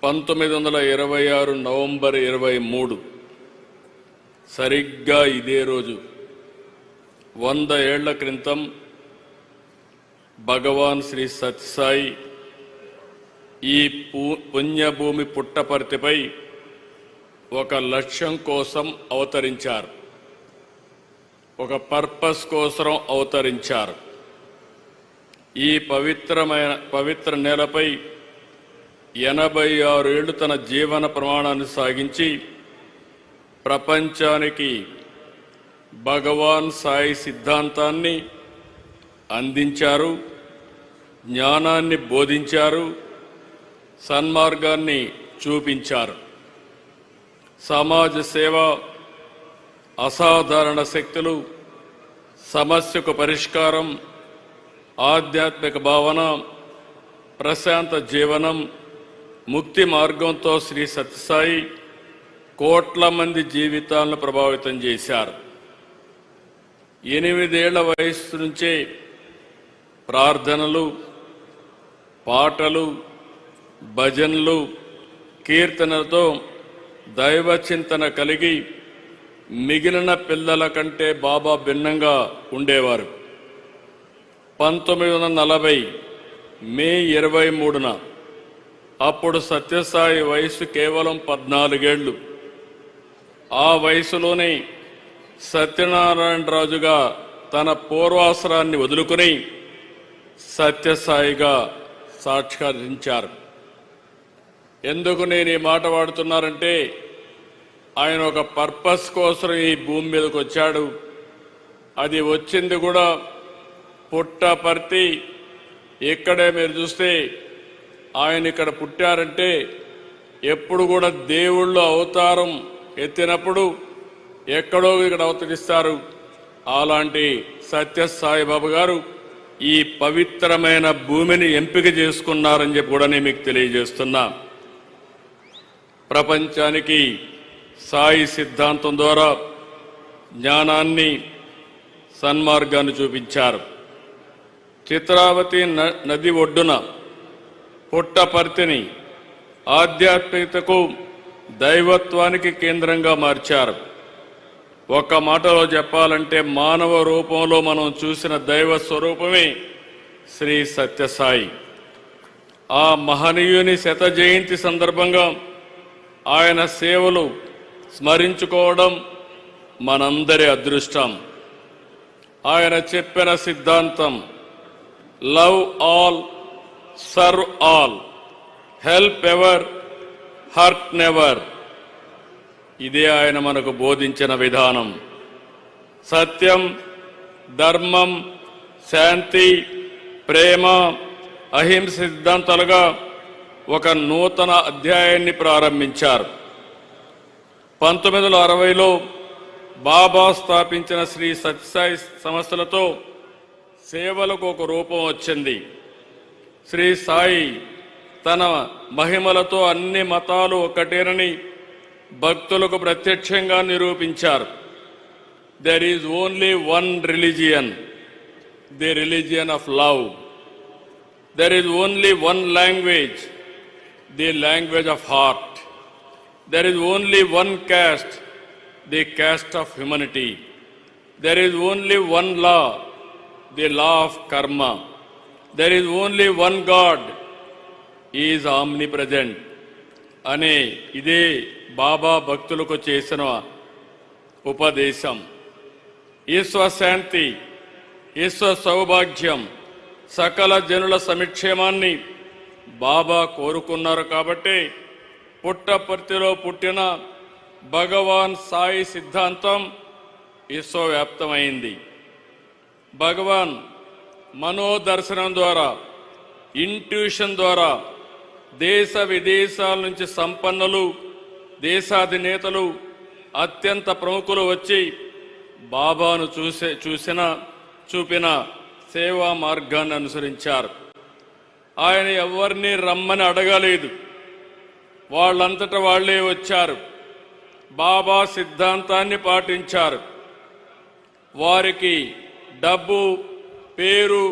1926 November 23 సరిగ్గా ఇదే రోజు 100 ఏళ్ల క్రితం భగవాన్ శ్రీ సత్యసాయి ఈ పుణ్యభూమి పుట్టపర్తిపై ఒక లక్ష్యం కోసం అవతరించారు. ఒక పర్పస్ కోసం అవతరించారు. ఈ పవిత్ర నేలపై 86 ఏళ్లు తన జీవన ప్రమాణాన్ని సాగించి ప్రపంచానికి భగవాన్ సాయి సిద్ధాంతాన్ని అందించారు, జ్ఞానాన్ని బోధించారు, సన్మార్గాన్ని చూపించారు. సమాజ సేవ, అసాధారణ శక్తులు, సమస్యకు పరిష్కారం, ఆధ్యాత్మిక భావన, ప్రశాంత జీవనం, ముక్తి మార్గంతో శ్రీ సత్యసాయి కోట్ల మంది జీవితాలను ప్రభావితం చేశారు. 8 ఏళ్ల వయస్సు నుంచే ప్రార్థనలు, పాటలు, భజనలు, కీర్తనలతో దైవ చింతన కలిగి మిగిలిన పిల్లల కంటే బాబా భిన్నంగా ఉండేవారు. 1940 మే 23న అప్పుడు సత్యసాయి వయసు కేవలం 14 ఏళ్లు. ఆ వయసులోనే సత్యనారాయణరాజుగా తన పూర్వాశ్రాన్ని వదులుకుని సత్యసాయిగా సాక్షాత్కరించారు. ఎందుకు నేను ఈ మాట వాడుతున్నానంటే, ఆయన ఒక పర్పస్ కోసం ఈ భూమి మీదకి వచ్చాడు. అది వచ్చింది కూడా పుట్టపర్తి. ఇక్కడే మీరు చూస్తే ఆయన ఇక్కడ పుట్టారంటే ఎప్పుడు కూడా దేవుళ్ళు అవతారం ఎత్తినప్పుడు ఎక్కడో ఇక్కడ అవతరిస్తారు. అలాంటి సత్యసాయి బాబా గారు ఈ పవిత్రమైన భూమిని ఎంపిక చేసుకున్నారని చెప్పి కూడా నేను మీకు తెలియజేస్తున్నా. ప్రపంచానికి సాయి సిద్ధాంతం ద్వారా జ్ఞానాన్ని, సన్మార్గాన్ని చూపించారు. చిత్రావతి నది ఒడ్డున పుట్టపర్తిని ఆధ్యాత్మికతకు, దైవత్వానికి కేంద్రంగా మార్చారు. ఒక్క మాటలో చెప్పాలంటే మానవ రూపంలో మనం చూసిన దైవ స్వరూపమే శ్రీ సత్యసాయి. ఆ మహనీయుని 100వ జయంతి సందర్భంగా ఆయన సేవలు స్మరించుకోవడం మనందరి అదృష్టం. ఆయన చెప్పిన సిద్ధాంతం love all, serve all, help ever, hurt never. ఇదే ఆయన మనకు బోధించిన విధానం. సత్యం, ధర్మం, శాంతి, ప్రేమ, అహింస సిద్ధాంతాలుగా ఒక నూతన అధ్యాయాన్ని ప్రారంభించారు. 1960లో బాబా స్థాపించిన శ్రీ సత్యసాయి సంస్థలతో సేవలకు ఒక రూపం వచ్చింది. శ్రీ సాయి తన మహిమలతో అన్ని మతాలు ఒకటేనని భక్తులకు ప్రత్యక్షంగా నిరూపించారు. There is only one religion, the religion of love. There is only one language, the language of heart. There is only one caste, the caste of humanity. There is only one law, the law of karma. There is only one God, is omnipresent అనే ఇదే బాబా భక్తులకు చేసిన ఉపదేశం. ఈశ్వర శాంతి, ఈశ్వర సౌభాగ్యం, సకల జనుల సమిక్షేమాన్ని బాబా కోరుకున్నారు. కాబట్టి పుట్టపర్తిలో పుట్టిన భగవాన్ సాయి సిద్ధాంతం విశ్వవ్యాప్తమైంది. భగవాన్ మనోదర్శనం ద్వారా, ఇంట్యూషన్ ద్వారా దేశ విదేశాల నుంచి సంపన్నులు, దేశాధినేతలు, అత్యంత ప్రముఖులు వచ్చి బాబాను చూపిన సేవా మార్గాన్ని అనుసరించారు. ఆయన ఎవరిని రమ్మని అడగలేదు, వాళ్ళంతటా వాళ్లే వచ్చారు. బాబా సిద్ధాంతాన్ని పాటించారు. వారికి డబ్బు, పేరు,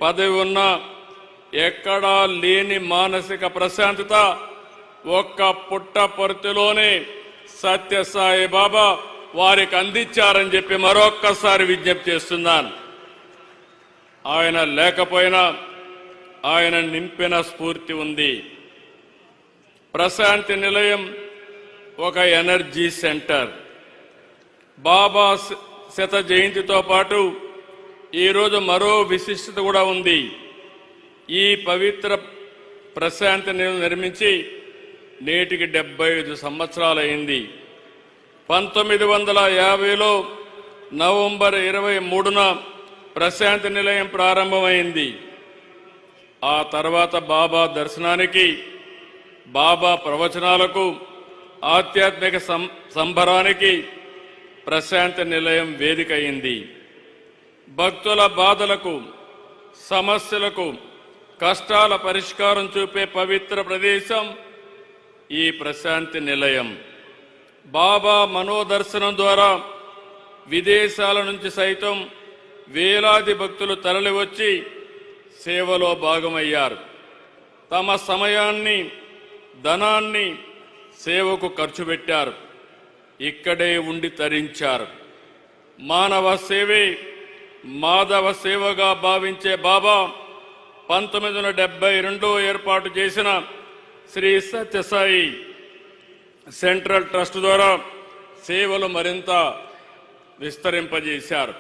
పదవి ఉన్నా ఎక్కడా లేని మానసిక ప్రశాంతత ఒక్క పుట్టపర్తిలోనే సత్యసాయి బాబా వారికి అందించారని చెప్పి మరొక్కసారి విజ్ఞప్తి చేస్తున్నాను. ఆయన లేకపోయినా ఆయన నింపిన స్ఫూర్తి ఉంది. ప్రశాంతి నిలయం ఒక ఎనర్జీ సెంటర్. బాబా శత జయంతితో పాటు ఈరోజు మరో విశిష్టత కూడా ఉంది. ఈ పవిత్ర ప్రశాంతి నిలయం నిర్మించి నేటికి 75 సంవత్సరాలైంది. 1950లో నవంబర్ 23న ప్రశాంతి నిలయం ప్రారంభమైంది. ఆ తర్వాత బాబా దర్శనానికి, బాబా ప్రవచనాలకు, ఆధ్యాత్మిక సంబరానికి ప్రశాంతి నిలయం వేదిక అయింది. భక్తుల బాధలకు, సమస్యలకు, కష్టాల పరిష్కారం చూపే పవిత్ర ప్రదేశం ఈ ప్రశాంతి నిలయం. బాబా మనోదర్శనం ద్వారా విదేశాల నుంచి సైతం వేలాది భక్తులు తరలివచ్చి సేవలో భాగమయ్యారు. తమ సమయాన్ని, ధనాన్ని సేవకు ఖర్చు పెట్టారు. ఇక్కడే ఉండి తరించారు. మానవ సేవే మాధవ సేవగా భావించే బాబా 1972 ఏర్పాటు చేసిన శ్రీ సత్యసాయి సెంట్రల్ ట్రస్ట్ ద్వారా సేవలు మరింత విస్తరింపజేశారు.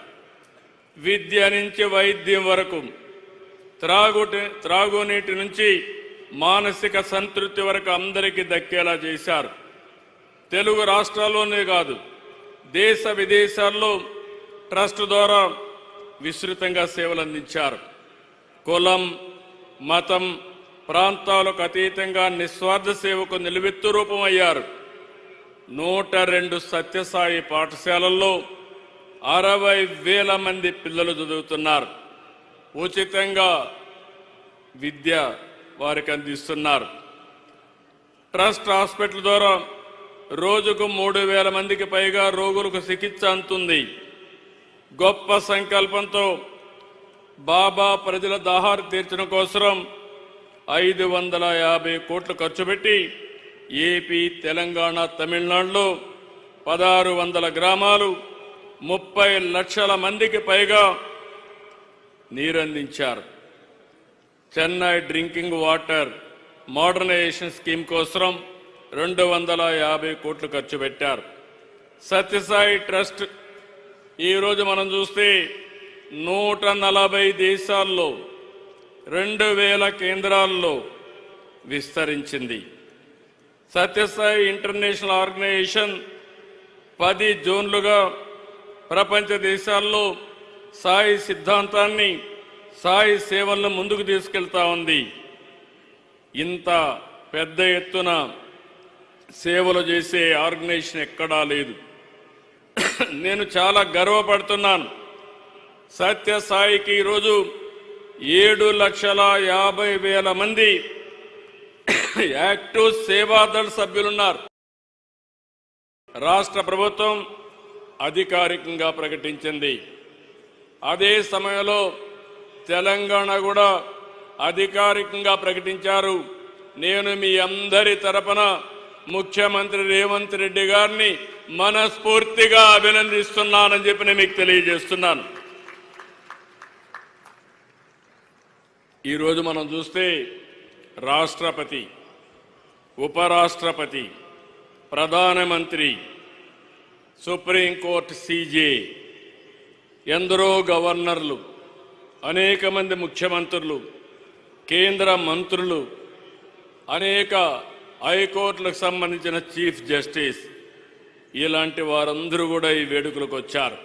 విద్య నుంచి వైద్యం వరకు, త్రాగునీటి నుంచి మానసిక సంతృప్తి వరకు అందరికీ దక్కేలా చేశారు. తెలుగు రాష్ట్రాల్లోనే కాదు, దేశ విదేశాల్లో ట్రస్ట్ ద్వారా విస్తృతంగా సేవలు అందించారు. కులం, మతం, ప్రాంతాలకు అతీతంగా నిస్వార్థ సేవకు నిలువెత్తు రూపమయ్యారు. 102 సత్యసాయి పాఠశాలల్లో 60,000 మంది పిల్లలు చదువుతున్నారు. ఉచితంగా విద్య వారికి అందిస్తున్నారు. ట్రస్ట్ హాస్పిటల్ ద్వారా రోజుకు 3,000 మందికి పైగా రోగులకు చికిత్స అందుతుంది. గొప్ప సంకల్పంతో బాబా ప్రజల దాహాలు తీర్చడం కోసం 550 కోట్లు ఖర్చు పెట్టి ఏపీ, తెలంగాణ, తమిళనాడులో 1600 గ్రామాలు, 30 లక్షల మందికి పైగా నీరందించారు. Chennai drinking water modernisation scheme కోసం 250 కోట్లు ఖర్చు పెట్టారు. సత్యసాయి ట్రస్ట్ ఈరోజు మనం చూస్తే 140 దేశాల్లో 2000 కేంద్రాల్లో విస్తరించింది. సత్యసాయి ఇంటర్నేషనల్ ఆర్గనైజేషన్ 10 జోన్లుగా ప్రపంచ దేశాల్లో సాయి సిద్ధాంతాన్ని, సాయి సేవలను ముందుకు తీసుకెళ్తా ఉంది. ఇంత పెద్ద ఎత్తున సేవలు చేసే ఆర్గనైజేషన్ ఎక్కడా లేదు. నేను చాలా గర్వపడుతున్నాను. సత్యసాయికి ఈరోజు 7,50,000 మంది యాక్టివ్ సేవాదళ్ సభ్యులున్నారు. రాష్ట్ర ప్రభుత్వం అధికారికంగా ప్రకటించింది. అదే సమయంలో తెలంగాణ కూడా అధికారికంగా ప్రకటించారు. నేను మీ అందరి తరపున ముఖ్యమంత్రి రేవంత్ రెడ్డి గారిని మనస్ఫూర్తిగా అభినందిస్తున్నానని చెప్పి నేను మీకు తెలియజేస్తున్నాను. ఈరోజు మనం చూస్తే రాష్ట్రపతి, ఉపరాష్ట్రపతి, ప్రధానమంత్రి, సుప్రీంకోర్టు సీజే, ఎందరో గవర్నర్లు, అనేక మంది ముఖ్యమంత్రులు, కేంద్ర మంత్రులు, అనేక హైకోర్టులకు సంబంధించిన చీఫ్ జస్టిస్, ఇలాంటి వారందరూ కూడా ఈ వేడుకలకు వచ్చారు.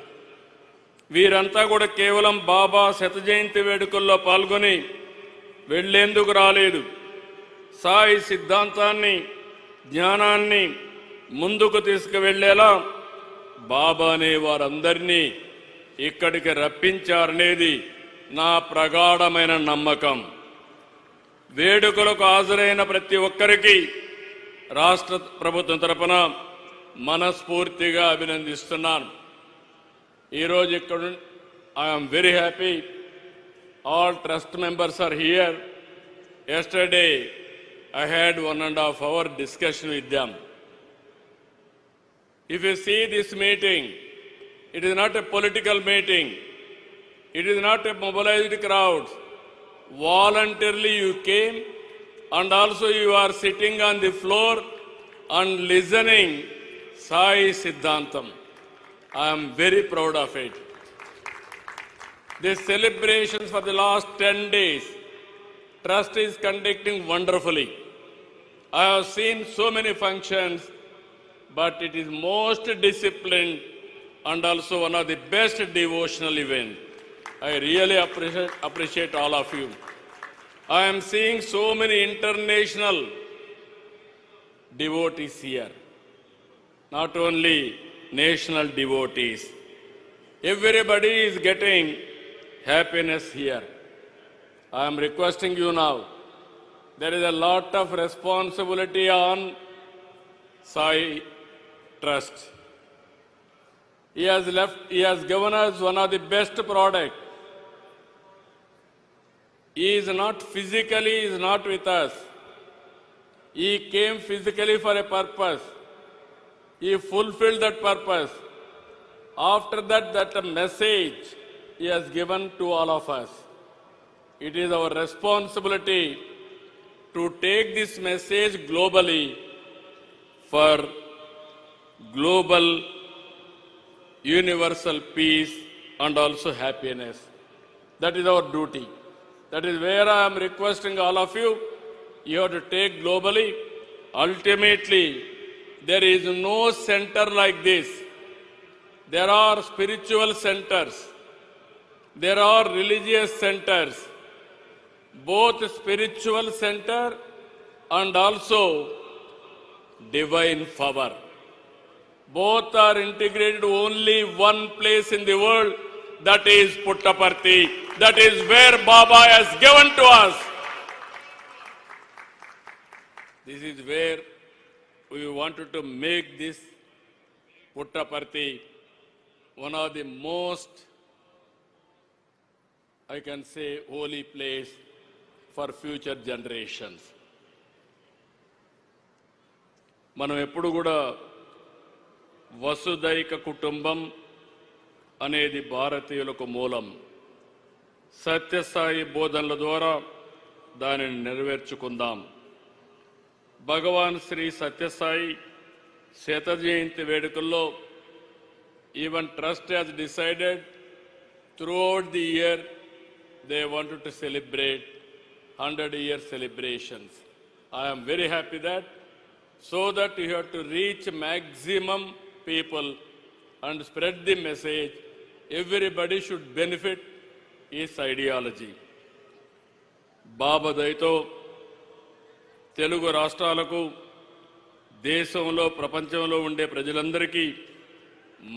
వీరంతా కూడా కేవలం బాబా శత జయంతి వేడుకల్లో పాల్గొని వెళ్లేందుకు రాలేదు. సాయి సిద్ధాంతాన్ని, జ్ఞానాన్ని ముందుకు తీసుకువెళ్లేలా బాబానే వారందరినీ ఇక్కడికి రప్పించారనేది నా ప్రగాఢమైన నమ్మకం. వేడుకలకు హాజరైన ప్రతి ఒక్కరికి రాష్ట్ర ప్రభుత్వం తరపున మనస్ఫూర్తిగా అభినందిస్తున్నాను. ఈరోజు ఇక్కడ I'm very happy. All trust members are here. Yesterday, I had 1.5 hour discussion with them. If you see this meeting, it is not a political meeting. It is not a mobilized crowd. Voluntarily you came, and also you are sitting on the floor and listening Sai Siddhantam. I am very proud of it. The celebrations for the last 10 days, Trust is conducting wonderfully. I have seen so many functions, but it is most disciplined and also one of the best devotional events. I really appreciate all of you. I am seeing so many international devotees here, not only national devotees. Everybody is getting happiness here. I am requesting you now, there is a lot of responsibility on Sai Trust. He has given us one of the best products. He is not physically, he is not with us. He came physically for a purpose. He fulfilled that purpose. After that, that message he has given to all of us. It is our responsibility to take this message globally for global universal peace and also happiness. That is our duty. That is where I am requesting all of you. You have to take globally. Ultimately, there is no center like this. There are spiritual centers. There are religious centers. Both spiritual center and also divine power. Both are integrated only one place in the world, that is Puttaparthi. That is where Baba has given to us. This is where we wanted to make this Puttaparthi one of the most, I can say, holy place for future generations. మనం ఎప్పుడు కూడా వసుదైక కుటుంబం అనేది భారతీయులకు మూలం. సత్యసాయి బోధనల ద్వారా దానిని నెరవేర్చుకుందాం. భగవాన్ శ్రీ సత్యసాయి శత జయంతి వేడుకల్లో even Trust has decided throughout the year they wanted to celebrate 100-year celebrations. I am very happy that, so that you have to reach maximum people and spread the message. Everybody should benefit his ideology. బాబా దయతో తెలుగు రాష్ట్రాలకు, దేశంలో ప్రపంచంలో ఉండే ప్రజలందరికీ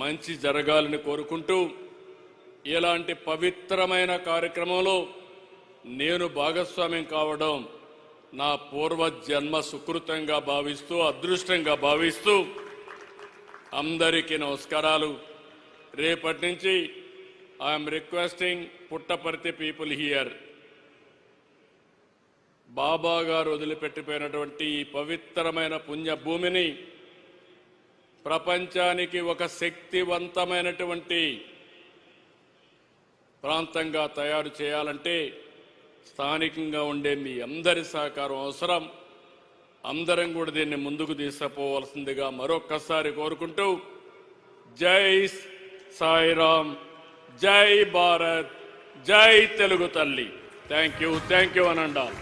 మంచి జరగాలని కోరుకుంటూ, ఇలాంటి పవిత్రమైన కార్యక్రమంలో నేను భాగస్వామ్యం కావడం నా పూర్వజన్మ సుకృతంగా భావిస్తూ, అదృష్టంగా భావిస్తూ అందరికీ నమస్కారాలు. రేపటి నుంచి I'm requesting Puttaparthi people here, Baba garu వదిలిపెట్టిపోయినటువంటి ఈ పవిత్రమైన పుణ్యభూమిని ప్రపంచానికి ఒక శక్తివంతమైనటువంటి ప్రాంతంగా తయారు చేయాలంటే స్థానికంగా ఉండే మీ అందరి సహకారం అవసరం. అందరం కూడా దీన్ని ముందుకు తీసుకుపోవాల్సిందిగా మరొక్కసారి కోరుకుంటూ, జై సాయిరామ్, జై భారత్, జై తెలుగు తల్లి. Thank you అనండాల్.